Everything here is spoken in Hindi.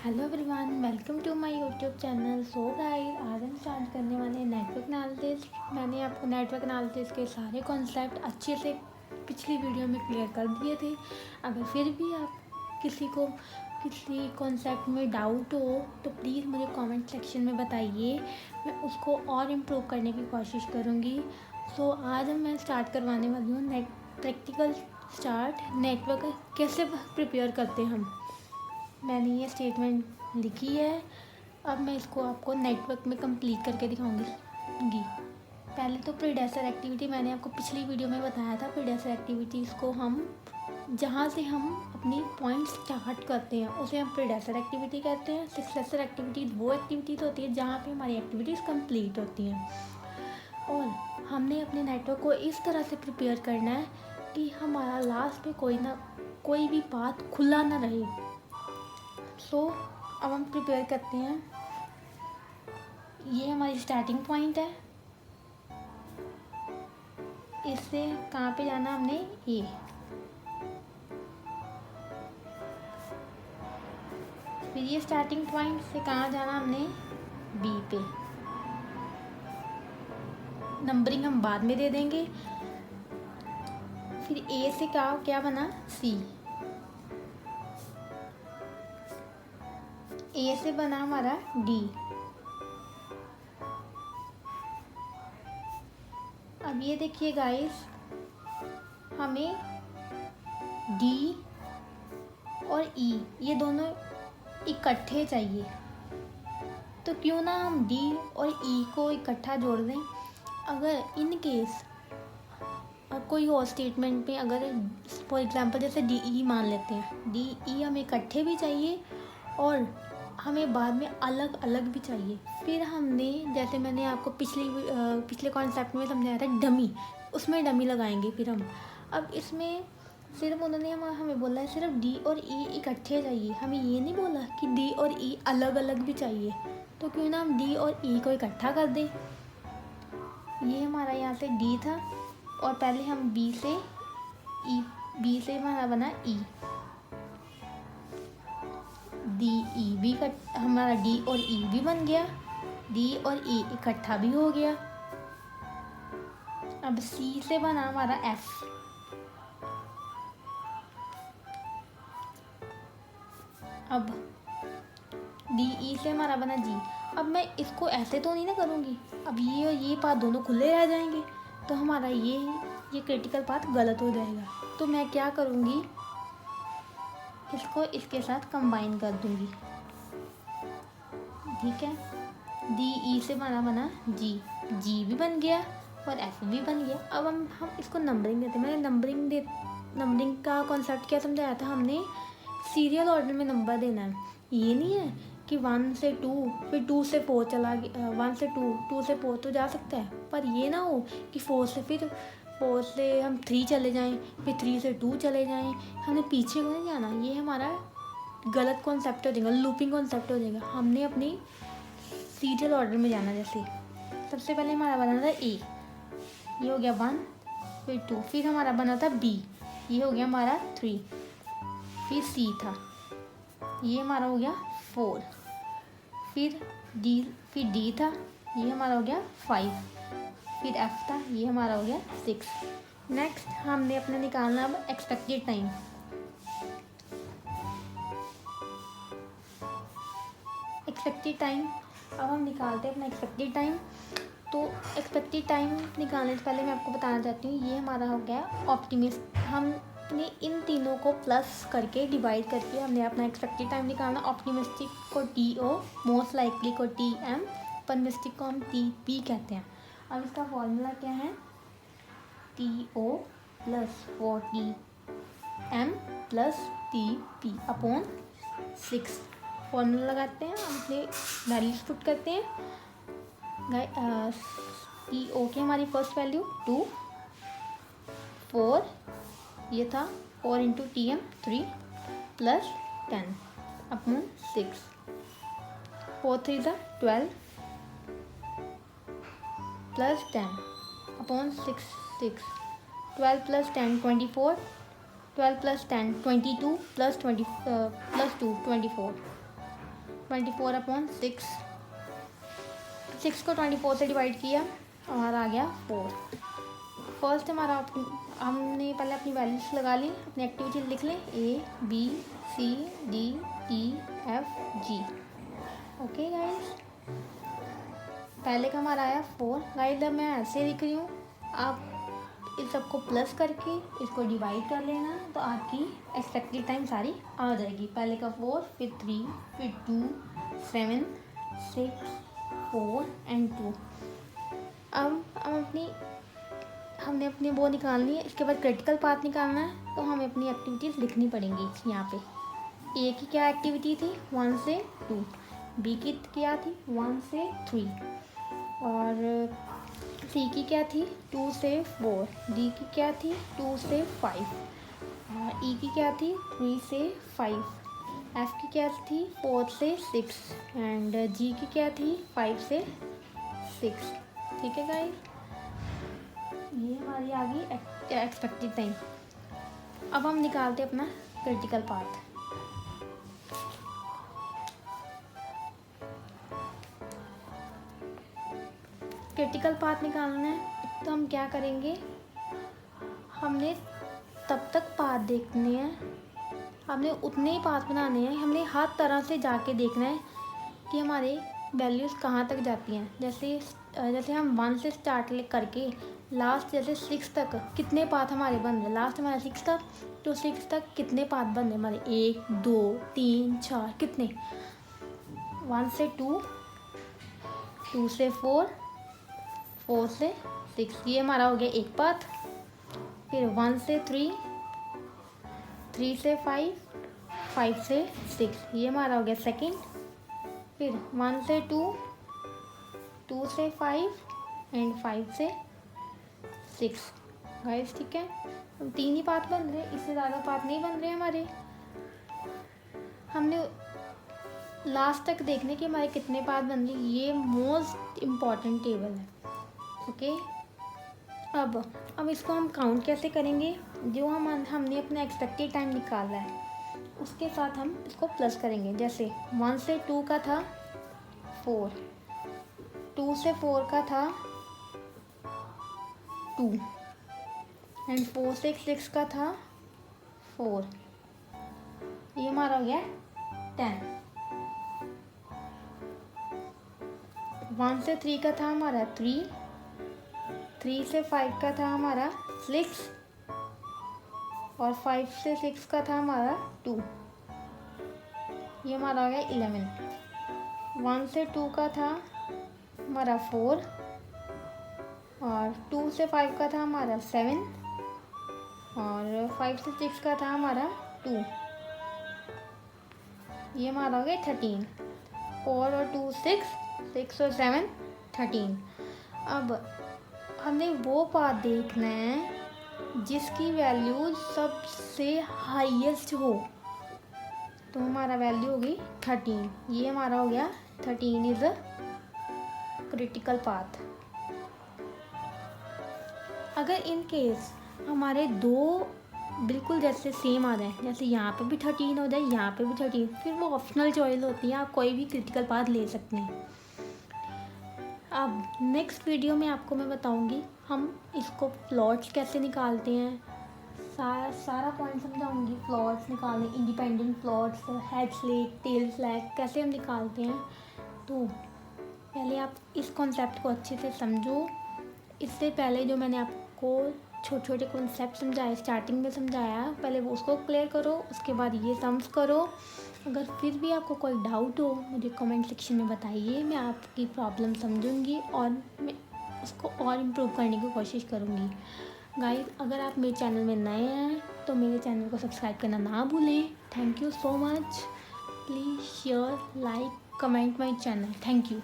Hello everyone, welcome to my YouTube channel. So guys, आज हम स्टार्ट करने वाले हैं नेटवर्क एनालिसिस। मैंने आपको नेटवर्क एनालिसिस के सारे कॉन्सेप्ट अच्छे से पिछली वीडियो में क्लियर कर दिए थे। अगर फिर भी आप किसी कॉन्सेप्ट में डाउट हो तो प्लीज़ मुझे कमेंट सेक्शन में बताइए, मैं उसको और इम्प्रूव करने की कोशिश करूँगी। सो आज मैं स्टार्ट करवाने वाली हूँ प्रैक्टिकल स्टार्ट नेटवर्क कैसे प्रिपेयर करते हैं हम। मैंने ये स्टेटमेंट लिखी है, अब मैं इसको आपको नेटवर्क में कंप्लीट करके दिखाऊंगी। पहले तो प्रीडेसेसर एक्टिविटी मैंने आपको पिछली वीडियो में बताया था। प्रीडेसेसर एक्टिविटीज़ को हम जहाँ से हम अपनी पॉइंट स्टार्ट करते हैं उसे हम प्रीडेसेसर एक्टिविटी कहते हैं। सक्सेसर एक्टिविटी वो एक्टिविटीज़ होती है जहाँ पे हमारी एक्टिविटीज़ कंप्लीट होती हैं। और हमने अपने नेटवर्क को इस तरह से प्रिपेयर करना है कि हमारा लास्ट पे कोई भी पाथ खुला ना रहे। सो अब हम प्रिपेयर करते हैं। ये हमारी स्टार्टिंग पॉइंट है, इससे कहाँ पे जाना हमने ए, फिर ये स्टार्टिंग पॉइंट से कहाँ जाना हमने बी पे। नंबरिंग हम बाद में दे देंगे। फिर ए से क्या बना सी, ए से बना हमारा डी। अब ये देखिए गाइस, हमें डी और ई ये दोनों इकट्ठे चाहिए, तो क्यों ना हम डी और ई को इकट्ठा जोड़ दें। अगर इन केस कोई और स्टेटमेंट में अगर फॉर एग्जांपल जैसे डी ई मान लेते हैं, डी ई हमें इकट्ठे भी चाहिए और हमें बाद में अलग अलग भी चाहिए। फिर हमने जैसे मैंने आपको पिछले कॉन्सेप्ट में समझाया था डमी, उसमें डमी लगाएंगे। फिर हम अब इसमें सिर्फ उन्होंने हमें बोला है सिर्फ डी और ई इकट्ठे चाहिए, हमें ये नहीं बोला कि डी और ई अलग अलग भी चाहिए। तो क्यों ना हम डी और ई को इकट्ठा कर दें। ये हमारा यहाँ से डी था और पहले हम बी से हमारा बना ई, डी ई भी हमारा डी और ई भी बन गया, डी और ई इकट्ठा भी हो गया। अब सी से बना हमारा एफ, अब डी ई से हमारा बना जी। अब मैं इसको ऐसे तो नहीं ना करूँगी, अब ये और ये पाथ दोनों खुले रह जाएंगे, तो हमारा ये क्रिटिकल पाथ गलत हो जाएगा। तो मैं क्या करूँगी, इसको इसके साथ कंबाइन कर दूँगी। ठीक है, डी ई से बना जी, जी भी बन गया और एफ भी बन गया। अब हम इसको नंबरिंग देते हैं। मैंने नंबरिंग का कॉन्सेप्ट क्या समझाया था, हमने सीरियल ऑर्डर में नंबर देना है। ये नहीं है कि 1 से 2 फिर 2 से 4 चला गया, 1 से 2 से 4 तो जा सकता है, पर ये ना हो कि 4 से हम 3 चले जाएं, फिर 3 से 2 चले जाएं। हमने पीछे को नहीं जाना, ये हमारा गलत कॉन्सेप्ट हो जाएगा, लूपिंग कॉन्सेप्ट हो जाएगा। हमने अपनी सीरियल ऑर्डर में जाना। जैसे सबसे पहले हमारा बना था ए, ये हो गया 1, फिर 2, फिर हमारा बना था बी, ये हो गया हमारा 3, फिर सी था, ये हमारा हो गया 4, फिर डी था, ये हमारा हो गया 5, फिर एफ था, ये हमारा हो गया 6। नेक्स्ट हमने अपना निकालना अब एक्सपेक्टेड टाइम। अब हम निकालते हैं अपना एक्सपेक्टेड टाइम। तो एक्सपेक्टेड टाइम निकालने से पहले मैं आपको बताना चाहती हूँ, ये हमारा हो गया ऑप्टिमिस्ट। हमने इन तीनों को प्लस करके डिवाइड करके हमने अपना एक्सपेक्टेड टाइम निकालना। ऑप्टिमिस्टिक को टी ओ, मोस्ट लाइकली को टी एम, पेसिमिस्टिक को हम टी पी कहते हैं। अब इसका फॉर्मूला क्या है, T O plus 40 M plus T P upon 6। Formula लगाते हैं, हम अपने वैल्यूज पुट करते हैं। टी ओ की हमारी फर्स्ट वैल्यू 2, 4 ये था, 4 into T M 3 plus 10 upon 6, 4 3 था 12 plus 10 upon 6, 12 plus 10 24, 12 plus 10 22 plus 2 24। 24/6, 6 को 24 से डिवाइड किया, हमारा आ गया 4। फर्स्ट हमारा हमने पहले अपनी वैल्यूज लगा ली, अपनी एक्टिविटीज लिख लें ABCDEFG। ओके गाइस, पहले का हमारा आया 4। गाइस अब मैं ऐसे लिख रही हूँ, आप इस सबको प्लस करके इसको डिवाइड कर लेना, तो आपकी एक्सपेक्टेड टाइम सारी आ जाएगी। पहले का 4, फिर 3, फिर 2, 7, 6, 4 एंड 2। अब हमने अपनी वो निकालनी है, इसके बाद क्रिटिकल पाथ निकालना है, तो हमें अपनी एक्टिविटीज़ लिखनी पड़ेंगी। यहाँ पे ए की क्या एक्टिविटी थी, 1 से 2, बी की क्या थी, 1 से 3, और सी की क्या थी, 2 से 4, डी की क्या थी, 2 से 5, और ई की क्या थी, 3 से 5, एफ की क्या थी, 4 से 6, एंड जी की क्या थी, 5 से 6। ठीक है गाइस, ये हमारी आ गई एक्सपेक्टेड टाइम। अब हम निकालते हैं अपना क्रिटिकल पाथ। क्रिटिकल पाथ निकालना है, तो हम क्या करेंगे, हमने तब तक पाथ देखने हैं, हमने उतने ही पाथ बनाने हैं, हमने हर तरह से जाके देखना है कि हमारे वैल्यूज़ कहाँ तक जाती हैं। जैसे हम 1 से स्टार्ट करके लास्ट जैसे 6 तक कितने पाथ हमारे बन रहे हैं, लास्ट हमारा 6 तक, तो 6 तक कितने पाथ बन रहे हमारे, 1 2 3 4, कितने, 1 से 2, 2 से 4, 4 से 6, ये हमारा हो गया एक पाथ। फिर 1 से 3, 3 से 5, 5 से 6, ये हमारा हो गया सेकंड। फिर 1 से 2, 2 से 5 एंड 5 से 6। गाइस ठीक है, हम 3 ही पाथ बन रहे हैं, इससे ज़्यादा पाथ नहीं बन रहे हमारे। हमने लास्ट तक देखने के हमारे कितने पाथ बन रहे, ये मोस्ट इम्पॉर्टेंट टेबल है। ओके, अब इसको हम काउंट कैसे करेंगे, जो हमने अपना एक्सपेक्टेड टाइम निकाला है उसके साथ हम इसको प्लस करेंगे। जैसे 1 से 2 का था 4, 2 से 4 का था 2, एंड 4 से 6 का था 4, ये हमारा हो गया 10। 1 से 3 का था हमारा 3, 3 से 5 का था हमारा 6, और 5 से 6 का था हमारा 2, ये हमारा हो गया 11। 1 से 2 का था हमारा 4, और 2 से 5 का था हमारा 7, और 5 से 6 का था हमारा 2, ये हमारा हो गया 13। 4 और 2 6, 6 और 7 13। अब हमें वो पाथ देखना है जिसकी वैल्यू सबसे हाईएस्ट हो, तो हमारा वैल्यू होगी 13, ये हमारा हो गया 13 इज़ अ क्रिटिकल पाथ। अगर इन केस हमारे दो बिल्कुल जैसे सेम आ जाए, जैसे यहाँ पे भी 13 हो जाए, यहाँ पे भी 13, फिर वो ऑप्शनल चॉइस होती है, आप कोई भी क्रिटिकल पाथ ले सकते हैं। अब नेक्स्ट वीडियो में आपको मैं बताऊंगी हम इसको प्लॉट्स कैसे निकालते हैं, सारा पॉइंट समझाऊंगी। प्लॉट्स निकालने, independent plots, head slack, tail slack कैसे हम निकालते हैं। तो पहले आप इस कॉन्सेप्ट को अच्छे से समझो। इससे पहले जो मैंने आपको छोटे छोटे कॉन्सेप्ट समझाए, स्टार्टिंग में समझाया, पहले वो उसको क्लियर करो, उसके बाद ये सम्स करो। अगर फिर भी आपको कोई डाउट हो मुझे कमेंट सेक्शन में बताइए, मैं आपकी प्रॉब्लम समझूंगी और मैं उसको और इम्प्रूव करने की कोशिश करूंगी। गाइस, अगर आप मेरे चैनल में नए हैं तो मेरे चैनल को सब्सक्राइब करना ना भूलें। Thank you so much. Please share, like, comment my channel. Thank you.